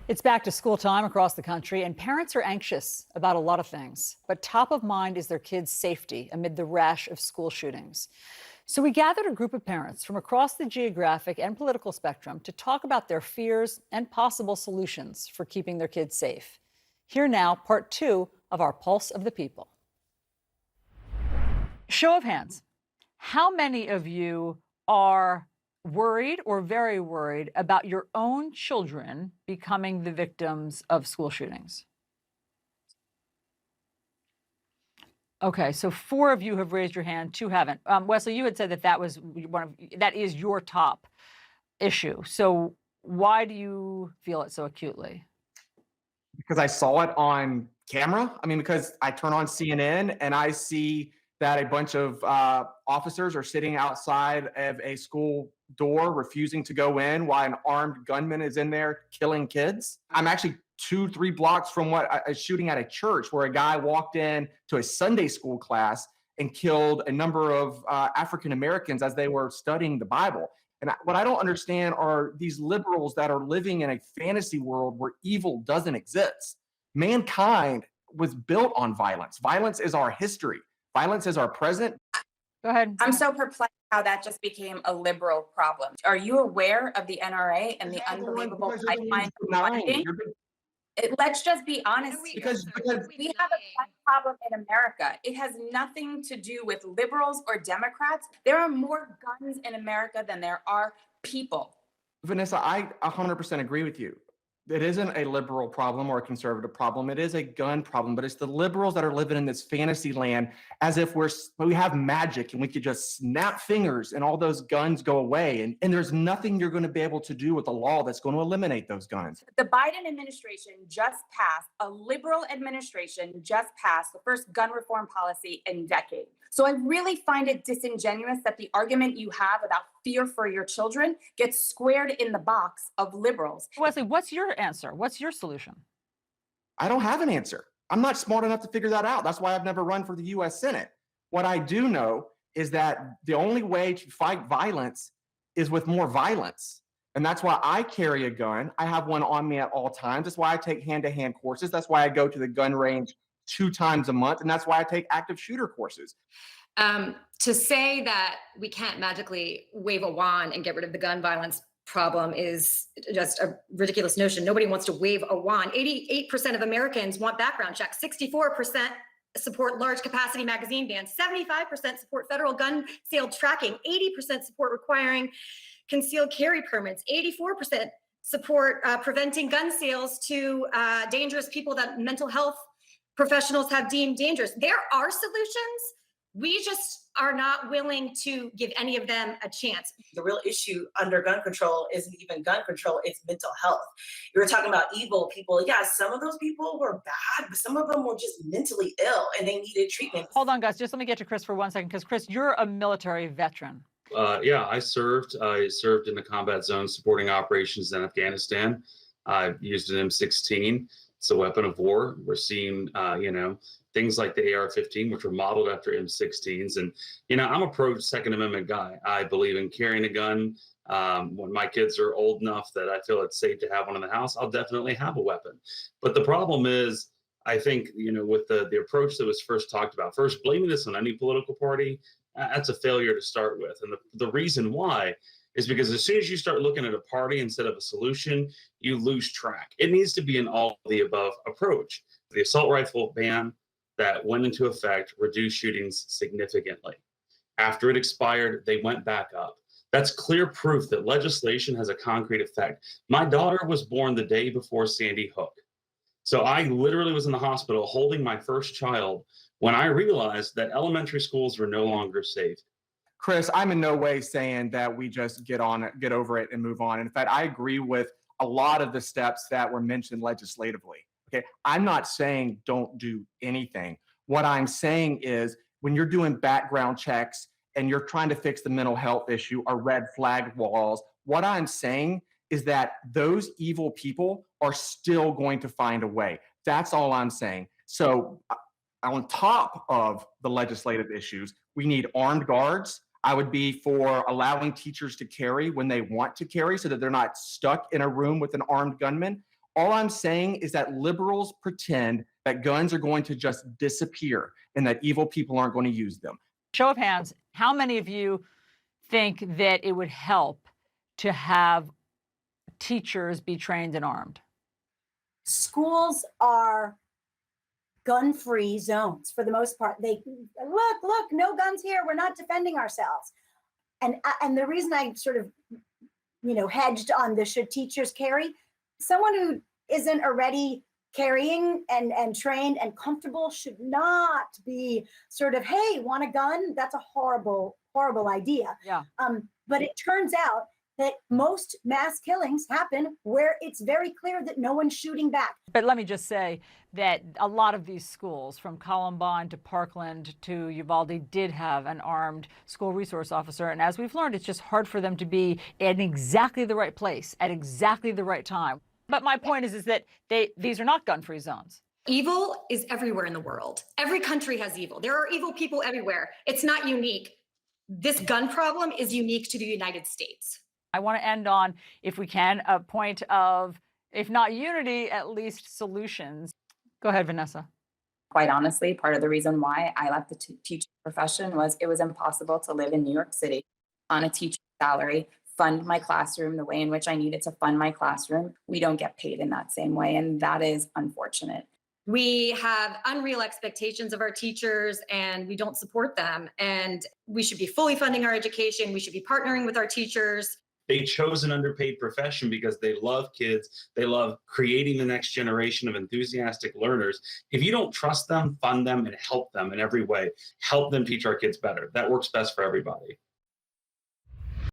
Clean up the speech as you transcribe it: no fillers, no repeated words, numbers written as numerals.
It's back to school time across the country, and parents are anxious about a lot of things. But top of mind is their kids' safety amid the rash of school shootings. So we gathered a group of parents from across the geographic and political spectrum to talk about their fears and possible solutions for keeping their kids safe. Here now, part two of our Pulse of the People. Show of hands. How many of you are worried or very worried about your own children becoming the victims of school shootings? Okay, so 4 of you have raised your hand, 2 haven't. Wesley, you had said that that is your top issue. So why do you feel it so acutely? Because I saw it on camera. I mean, because I turn on CNN and I see that a bunch of officers are sitting outside of a school door refusing to go in while an armed gunman is in there killing kids. I'm actually 2-3 blocks from a shooting at a church where a guy walked in to a Sunday school class and killed a number of African Americans as they were studying the Bible. And what I don't understand are these liberals that are living in a fantasy world where evil doesn't exist. Mankind was built on violence. Violence is our history. Violence is our present. Go ahead. I'm so perplexed how that just became a liberal problem. Are you aware of the NRA and the unbelievable pipeline of funding? Let's just be honest. Because We have a gun problem in America. It has nothing to do with liberals or Democrats. There are more guns in America than there are people. Vanessa, I 100% agree with you. It isn't a liberal problem or a conservative problem. It is a gun problem, but it's the liberals that are living in this fantasy land as if we have magic and we could just snap fingers and all those guns go away. And there's nothing you're going to be able to do with a law that's going to eliminate those guns. The Biden administration just passed, a liberal administration just passed the first gun reform policy in decades. So I really find it disingenuous that the argument you have about fear for your children gets squared in the box of liberals. Wesley, what's your answer? What's your solution? I don't have an answer. I'm not smart enough to figure that out. That's why I've never run for the US Senate. What I do know is that the only way to fight violence is with more violence. And that's why I carry a gun. I have one on me at all times. That's why I take hand-to-hand courses. That's why I go to the gun range 2 times a month. And that's why I take active shooter courses. To say that we can't magically wave a wand and get rid of the gun violence problem is just a ridiculous notion. Nobody wants to wave a wand. 88% of Americans want background checks. 64% support large capacity magazine bans. 75% support federal gun sale tracking. 80% support requiring concealed carry permits. 84% support preventing gun sales to dangerous people that mental health professionals have deemed dangerous. There are solutions. We just are not willing to give any of them a chance. The real issue under gun control isn't even gun control, it's mental health. You were talking about evil people. Yeah, some of those people were bad, but some of them were just mentally ill and they needed treatment. Hold on, guys. Just let me get to Chris for 1 second, because Chris, you're a military veteran. Yeah, I served in the combat zone supporting operations in Afghanistan. I used an M16. It's a weapon of war. We're seeing, things like the AR-15, which were modeled after M16s. And, I'm a pro Second Amendment guy. I believe in carrying a gun. When my kids are old enough that I feel it's safe to have one in the house, I'll definitely have a weapon. But the problem is, I think, with the approach that was first talked about, first blaming this on any political party, that's a failure to start with. And the reason why is because as soon as you start looking at a party instead of a solution, you lose track. It needs to be an all of the above approach. The assault rifle ban that went into effect reduced shootings significantly. After it expired, they went back up. That's clear proof that legislation has a concrete effect. My daughter was born the day before Sandy Hook. So I literally was in the hospital holding my first child when I realized that elementary schools were no longer safe. Chris, I'm in no way saying that we just get over it and move on. In fact, I agree with a lot of the steps that were mentioned legislatively. Okay, I'm not saying don't do anything. What I'm saying is when you're doing background checks and you're trying to fix the mental health issue or red flag walls, what I'm saying is that those evil people are still going to find a way. That's all I'm saying. So on top of the legislative issues, we need armed guards. I would be for allowing teachers to carry when they want to carry so that they're not stuck in a room with an armed gunman. All I'm saying is that liberals pretend that guns are going to just disappear and that evil people aren't going to use them. Show of hands, how many of you think that it would help to have teachers be trained and armed? Schools are gun-free zones for the most part. They look, no guns here. We're not defending ourselves. And the reason I sort of, hedged on the should teachers carry, someone who isn't already carrying and trained and comfortable should not be sort of, hey, want a gun? That's a horrible idea. Yeah. But it turns out that most mass killings happen where it's very clear that no one's shooting back. But let me just say that a lot of these schools, from Columbine to Parkland to Uvalde, did have an armed school resource officer. And as we've learned, it's just hard for them to be in exactly the right place at exactly the right time. But my point is that these are not gun-free zones. Evil is everywhere in the world. Every country has evil. There are evil people everywhere. It's not unique. This gun problem is unique to the United States. I want to end on, if we can, a point of, if not unity, at least solutions. Go ahead, Vanessa. Quite honestly, part of the reason why I left the teaching profession was it was impossible to live in New York City on a teacher salary, fund my classroom the way in which I needed to fund my classroom. We don't get paid in that same way, and that is unfortunate. We have unreal expectations of our teachers and we don't support them. And we should be fully funding our education. We should be partnering with our teachers. They chose an underpaid profession because they love kids. They love creating the next generation of enthusiastic learners. If you don't trust them, fund them and help them in every way. Help them teach our kids better. That works best for everybody.